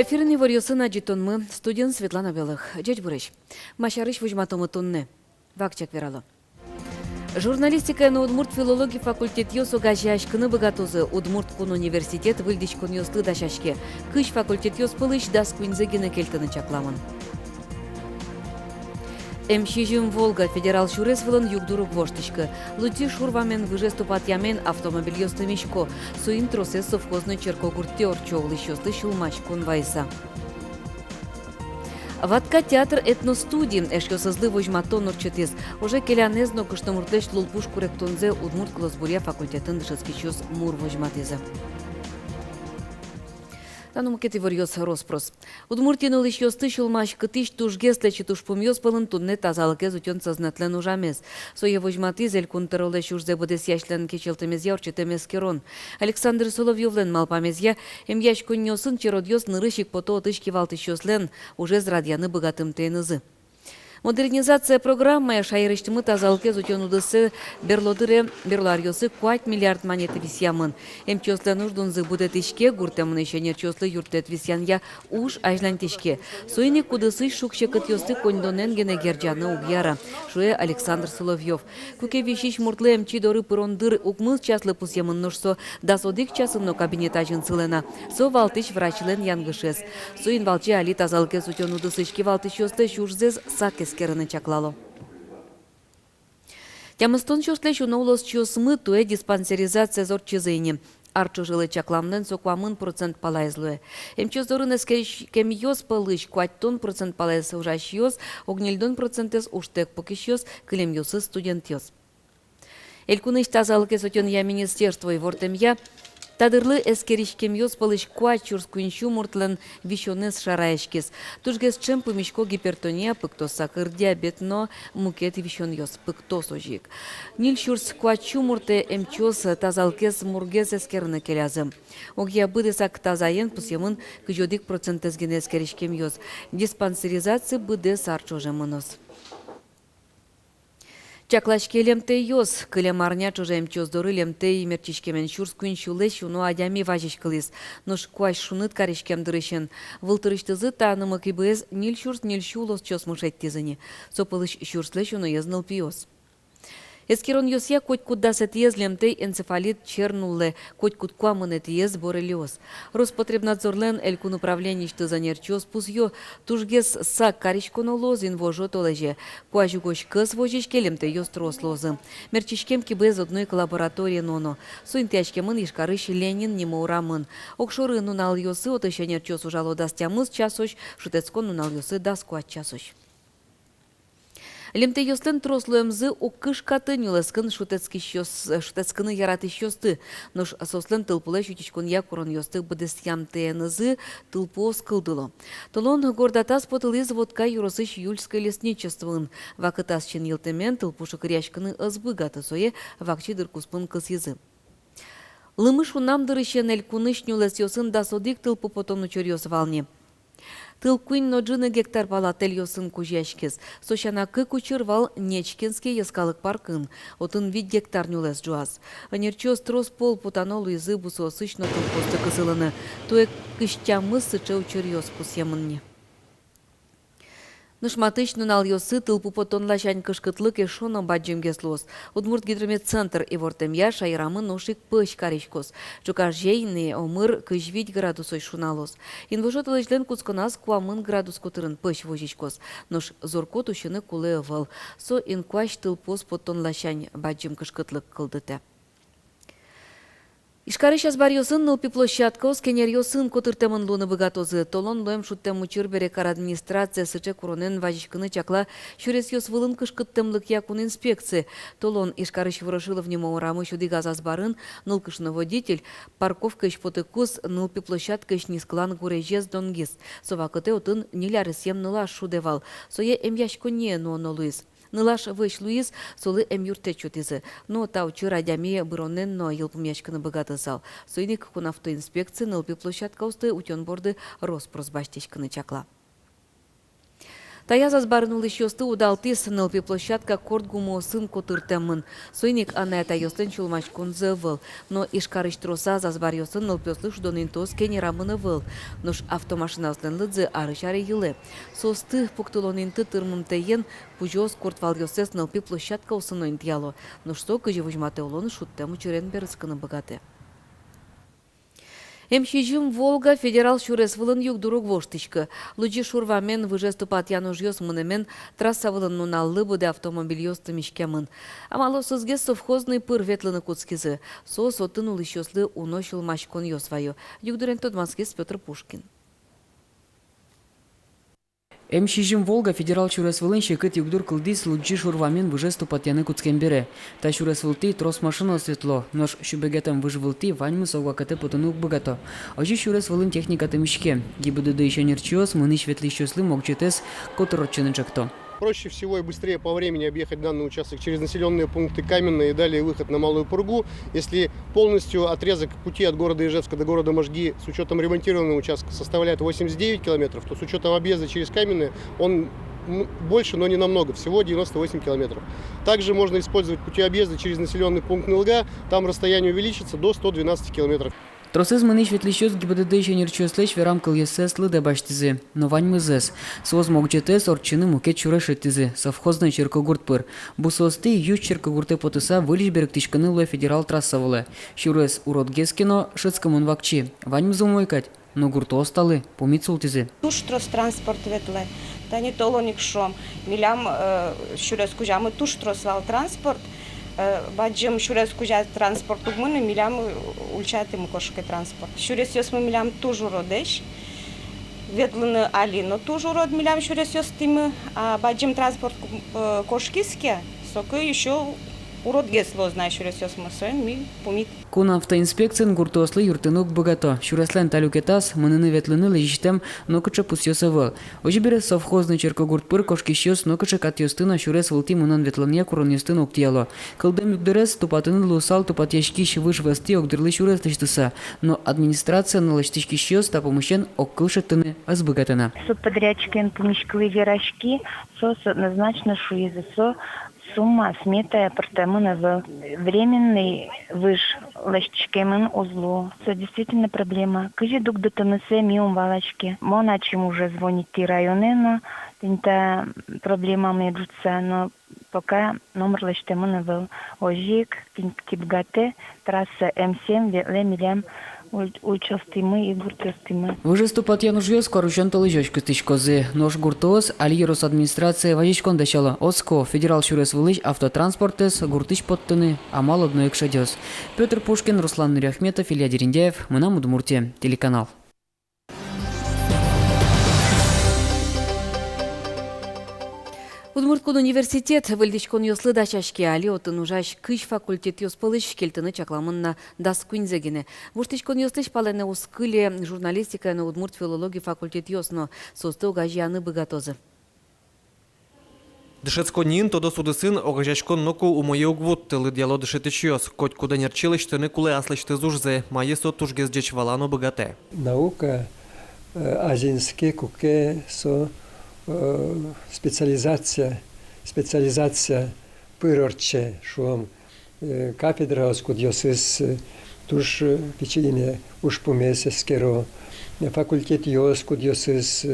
Эфирный варьосын аджитонмы студент Светлана Белых. Джедь Бурыч. Машарыш вujmatомы тонны. Вакчак верало. Журналистика на Удмурт филологии факультет йосу гажашкыны богатузы Удмурт кун университет выльдич кун йосты дашашке. Кыш факультет йос пылыш дас куинзегины кельтыны чакламын. МШЖМ Волга федерал шуресвылын югдурук воштышкы. Лути шурвамен выжеступат ямен автомобиль йосты мешко. Суин тросе совхозный черкогурте орчоглы шосты шулмач кунвайса. Ватка театр этностудии эшкёсызлы вожматон урчетес. Уже келянезно кыштымуртлеш лулпуш куректонзе Удмурт Клосбурья факультетін дышыскичус мур вожматезы. Тану макети варьос роспрос. Удмуртин лишь йосты шулмаш кытыш тужгес лечи тушпум йос пылын тунне тазалыке зутен сознатлен ужамез. Сое вожматизель кунтаролеш ужзе будес яшлен кечелтемез яурчетемез керон. Александр Соловьевлен малпамезья им яш коньосын черодьос нырышик пото отышки валтышёслен уже зрадьяны богатым тейнызы. Модернизация программы шайрыштымы тазалыке зутен удысы берларьосы 4 миллиард монеты висямын. Эмчёслы нуждунзы будет ишке гуртемын еще нерчёслы юртет висянья уж ажлантишке. Суйни кудысы шукше кытьосты кондонен гене герджаны угьяра. Шуе Александр Соловьев. Куке вишиш муртлы эмчи доры пырондыр укмыл часлы пусьямын ношсо дасодик часымно кабинет ажын сылена. Со валтыш врачлен янгышес. Суин валчи али тазалыке зутен удысы ишке валтыш ёсты шурзез сакес кераны чаклало. Тямыстон чослеш унаулос чосмы туэ диспансеризация зор чизыйни. Арчу жилы чакламнен соквамын процент палайзлуэ. Эмчоз дорын эскериш кем йос палыш, куаттон процент палайз ужаш йос, огнильдон процентес уштек покиш йос, кылем йосы студент йос. Элькуныш тазалыке сотен я министерство и вортем я, тадырлы эскеришкем йос палыш куачурс куинчу муртлен вишонес шараешкес. Тужгес чем помешко гипертония, пыктос сахар, диабет, но мукет вишон йос, пыктос ожик. Нильшурс куачу мурте эмчос тазалкес мургес эскерны келязым. Огья быдесак тазаен пусемын кыжодик процентесген эскеришкем йос. Диспансеризация быдес арчожемынос. Чаклашке лемте йос, кылем арня чужаем чоздоры лемте имерчишкемен шурс куинчулеш, уно адями важиш кылис. Нош куаш шуныт каришкем дырышен. Вылтырыштызы танымык ибыз нил шурс нил шулос чос мушеттизыни. Сопылыш шурслеш уно езныл пиос. Эскерон йосья коть куддасет ез лемтей энцефалит чернулле, коть кудкуамынет ез боррелиоз. Роспотребнадзорлен элькун управленишты занерчоз пузьё, тужгес сак каришконолоз инвожо толеже. Куажугош кыз вожишке лемте йос трослозы. Мерчишкем кибез одной лаборатории ноно. Суинтяшкемын ишкарыш Ленин немаурамын. Окшоры нунал йосы отыше нерчоз ужало дастямыз часош, шутецкон нунал йосы даскуат часош. Лемте йослен трослуемзы укыш катынюлескын шутецкыны яратыш йосты. Нош сослен тылпулеш утичкон якурон йосты быдес ямтeenызы тылпоз кылдыло. Толон гордатас потылыз водка юросыш юльское лесничествын. Вакытас чин йылтемен тылпушы кыряшкыны ызбыгаты сое вакчидыр куспын кыз езы. Лымыш унамдырышен элькуныш нюлес йосын дасодик тылпу потону чорьос вални. Тылкуин ноджины гектар палатель йосын кужяшкес. Сошанакы кучырвал Нечкинский яскалык паркын. Отын вид гектар нюлес жуаз. Анерчоз трос пол путанолу изы бусосыч на тылпосты кызылыны. Туэ кыштямы сыча учырьос пусемынне. Нышматыч нунал йосы тылпу потонлашань кышкытлык эшоно баджимгеслос. Удмурт гидрометцентр и вортемья шайрамы ношик пыш каришкос. Чука жейны омыр кыжвить градусой шуналос. Инвожот лыжлен куцконас куамын градус кутырын пыш вожичкос. Нош зоркот ушыны кулы вал. Со инкуаш тылпос потонлашань баджим кышкытлык кылдыте. Ишкары щас барьосын нылпи площадка скенер йосын котыртемын луны богатозы. Толон лоем шуттем учыр берекар администрация сыче куронен важишкыны чакла шурес йос вылын кышкыттемлык якун инспекции. Толон Ишкарыш Ворошилов немаурамы шуды газаз барын нылкышны водитель парковка ишпотыкус нылпи площадка ишнисклан гурежез донгис. Совакыте отын ниляры сем нылаш шудевал. Сое эмяшко не но Луис. Нылаш выш Луис солы эмюрте чутизы. Но таучы радями бронен но елпумяшканы богатызал. Суйник кунавтоинспекции нылпи площадка усты утен борды Роспросбаштишканы чакла. Таязас барынулы шосты удалтис нылпи площадка кордгумо сын котыртемын. Сойник ана тайостен чулмачкун зывыл. Но ишкарыш троса засбар йосын нылпёслы шудонинтос кенерамыны выл. Нош автомашинаслен лыдзы арышаре йылы. Состы пуктулонинты тырмымтеен пужос кортвал йосес нылпи площадка усыноин тьяло. Нош со кыжи вужмате улон шуттему чурен берысканы богаты. Мщижим Волга федерал шурес вылын юг дуруг воштычка. Луджи шурвамен выжеступат януж йос мынемен трасса вылын нуналлы буде автомобиль йосты мишкемын. Амало сызге совхозный пыр ветлыны куцкизы. Со сотын улыщослы уношил мачкон йосваю. Югдурен Тодманскис Петр Пушкин. Мщижим Волга федерал шурес вылын шекет югдур кылдис луджи шурвамен выжеступат яны куцкембере. Та шурес вылты трос машина светло. Нож шубегетам выжвылты ваньмы совгакате потонук богато. Ожи шурес вылын техниката мишке. ГИБДД еще нерчиос, мыны шветлищослы могчетес котороччыны чакто. Проще всего и быстрее по времени объехать данный участок через населенные пункты Каменные и далее выход на Малую Пургу. Если полностью отрезок пути от города Ижевска до города Можги с учетом ремонтированного участка составляет 89 километров, то с учетом объезда через Каменные он больше, но не намного, всего 98 километров. Также можно использовать пути объезда через населенный пункт Нылга, там расстояние увеличится до 112 километров. Тросыз мыны шветлищос ГИБДД еще нерчиослэч верам кыльесес лыда баштизы. Но ваньмы зэс. Соз могчетес орчыны мукет чурешетизы. Совхозный черкогуртпыр. Бусосты ющ черкогурте потыса вылиш беректишканы луэ федерал трасса вылы. Шурес уродгескино шыцкамын вакчи. Ваньмы зумойкать. Но гурто осталы. Помицултизы. Туш трос транспорт ветле. Та не толоник шом. Милям шурес кужамы туш трос вал транспорт. Баджим шурес кужа транспорт угмыны милям ульчаты мукошке транспорт. Шурес йос мы милям тужу родеш. Ветлыны алино тужу род милям шурес йос тимы. А баджим транспорт кошкиске сока еще урод гесло знай шурес йос мы своим ми помит. Кун автоинспекциян гуртослы юртынук богато. Шуреслен талюкетас мыныны ветлыны лежитем нокыча пусьоса выл. Ожи бере совхозный черкогуртпыр кошкищос нокыча катьостына шурес вылти мынын ветлыне куроньостын октияло. Кылдем югдерес тупатыны лусал тупатьяшкищ выш вести огдырлы шурес тыштыса. Но администрация налаштышкищос та помощен оккылшеттыны азбыгатына. Субподрядчикин помещковые верашки сос однозначно шуизы сумма смета апартамента временный выш лащкемен узлу. Это действительно проблема. Каждый дук до тонусе миум валачки. Моначим уже звонит и районы, но это проблема меджутся. Но пока номер лащкемена был ожик, типгате, трасса М7, лемилям. Участимы и гуртостимы. Выжеступат януж йос корущен толыжочку тышкозы. Нож гуртоз, алирос администрация вазичкон дачало. Оско, федерал шурес вылыч автотранспортес, гуртыч подтыны, амал одно экшадёс. Петр Пушкин, Руслан Нуряхметов, Илья Дериндяев, мы на Удмуртия, телеканал. Удмурткун университет выльдичкон йослы дачашки али отын ужаш кыш факультет йоспылыш келтыны чакламынна дас кунзегине. Вуштичкон йослыш палене ускыле журналистика на удмурт филологии факультет йосно состы угажьяны богатозы. Дышецконин тодо судысын огажачкон ноку умое угвуд тылы дьяло дышетычёс, коть куда нерчилыштыны кулы аслычты зужзе, маесо тужгез джечвалано богате. Наука азинске куке со специализация пырорче, шуом кафедра оскудьосыс туш печине уж помесескеро, факультет оскудьосыс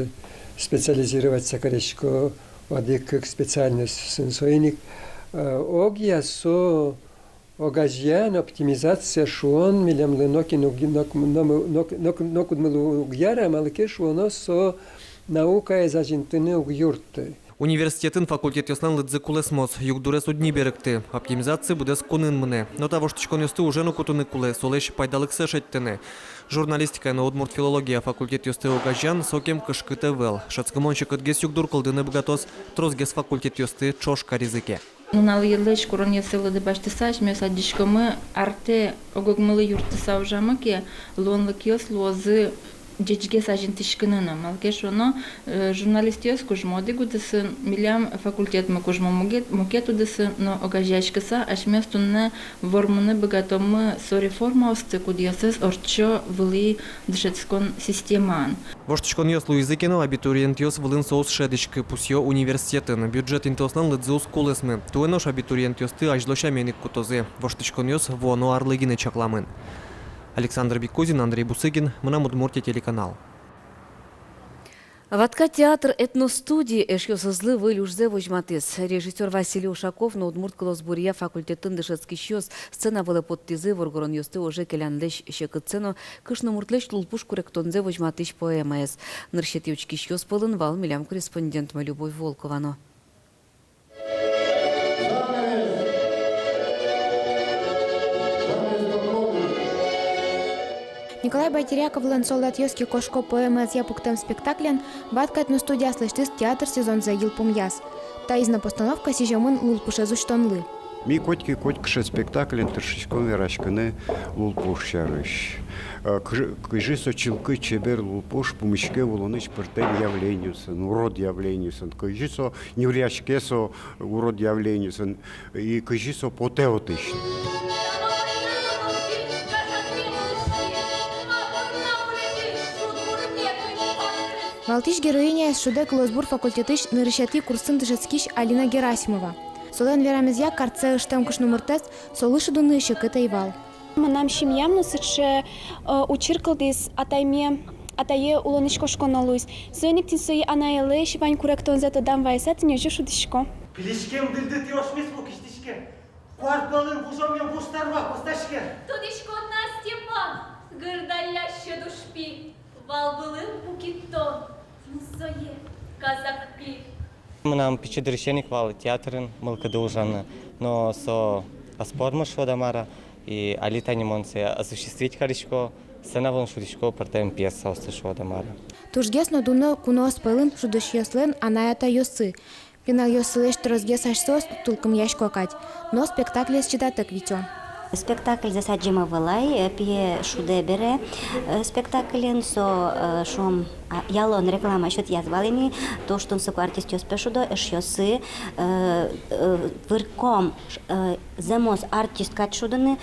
специализироваться коречко одик специальность сенсойник, огия со огажьян оптимизация шуон милям леноки нокудмелу гьяра малыке шуоно со наука из Аргентины угюрты. Университетін факультет яснан лыдзы кулесмос, югдурес удни беректи. Оптимизация буде сконын мыне. Но того, что чкон уже нукутыны куле, солеш пайдалык сэшеттены. Журналистика на удмурт филология факультет юсты угажан сокем кышкыты вел. Шацкамончик отгес югдур кылдыны бгатос, трозгес факультет юсты чошка ризыке. Нунал елыш курон ясылы да баштысаш, месадичкамы арте огогмылы юртыса ужамаки, лонлык йос лозы Джечге сажен тишкинына. Малкеш оно журналистиос кужмоди гудесы милям факультет мы кужмо мукету десы, но огажачкаса аж месту не вормуны богатомы со реформа осты кудиосес орчо вли дышецкон системан. Воштичкон йослу языкено абитуриент йос вылын соус шедички пусьо университетын. Бюджет интослан лыдзеус кулесмы. Туенош абитуриент йосты ажлощаменик кутозе. Воштичкон йос воно арлыгины чакламын. Александр Бекозин, Андрей Бусыгин, Мынам Удмуртия телеканал. Ватка театр этностудии эшьё сызлы вылюжзе вожматыс. Режиссер Василий Ушаков на Удмурт Колосбурия факультетін дышецкий щёс сцена вылы подтизы воргорон ёсты уже келянлеш щекыцено кышны муртлеш лулпуш куректонзе вожматыш поэмаес. Нырщетевчки щёс полын вал милям корреспондент Любовь Волковано. Николай Байтеряковлен солдат йоски кошко поэма с япуктем спектаклен ватка этностудия слыштыс театр сезон за Елпумяс. Та изна постановка сижемын лулпуше зуштонлы. Ми котки спектаклен тыршичкон верашканы лулпуш шарыш. Кыжи сочилкы чебер лулпуш пумышке волоныч пыртен явленюсын, урод явленюсын. Кыжи со неврячке со урод явленюсын. И кыжи со потеотышн. Валтиш героиня из Шуде Колосбур факультетыш нырышати курсын дышецкиш Алина Герасимова. Солен верамезья карце ыштем кышнумыртес солышы дуны шекыта ивал. Манам шимьям носыче учиркалдис атае улонышко шконалуис. Сөйник тинсои анаелы шивань куректон зато дам вайсат нёче шудишко. Пилишкем дылды тиошмес бу киштишке. Кварталын бушомьем буштарва посташке. Тудишко нас Степан, гырдаляще душпи, валбылын букиттон. Сое, казак пи. Нам пичедрещеник вал театрын мылкады ужаны, но со аспорма шодамара и алита не монсе осуществить харишко, сценавон шудишко партем пьеса осты шодамара. Тужгесно дуно куно спелын шудыш йослен анаята йосы. Пинал йосылеш трозгес ашсос тулком яшко кать, но спектакль считаток витё. Спектакль засаджима валай, пие шудебере спектаклен со шум ялон реклама счет язвалими, то что он со артист спешудо эшьосы вырком земос артист качуданы.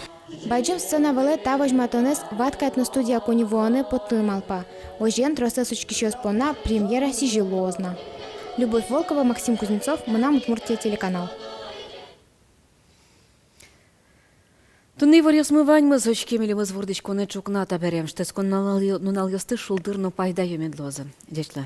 Байджем сцена вале тавож матонес ватка этностудия конивоане потымалпа. Ожен тросесочки щось пона премьера сижилозна. Любовь Волкова, Максим Кузнецов, Мынам Удмуртия телеканал. Тунный варьё смывань мы зочки мели мы звордичко не чукната берем, штескон нунал ёсты шулдырно пайда юмедлозы. Дечла.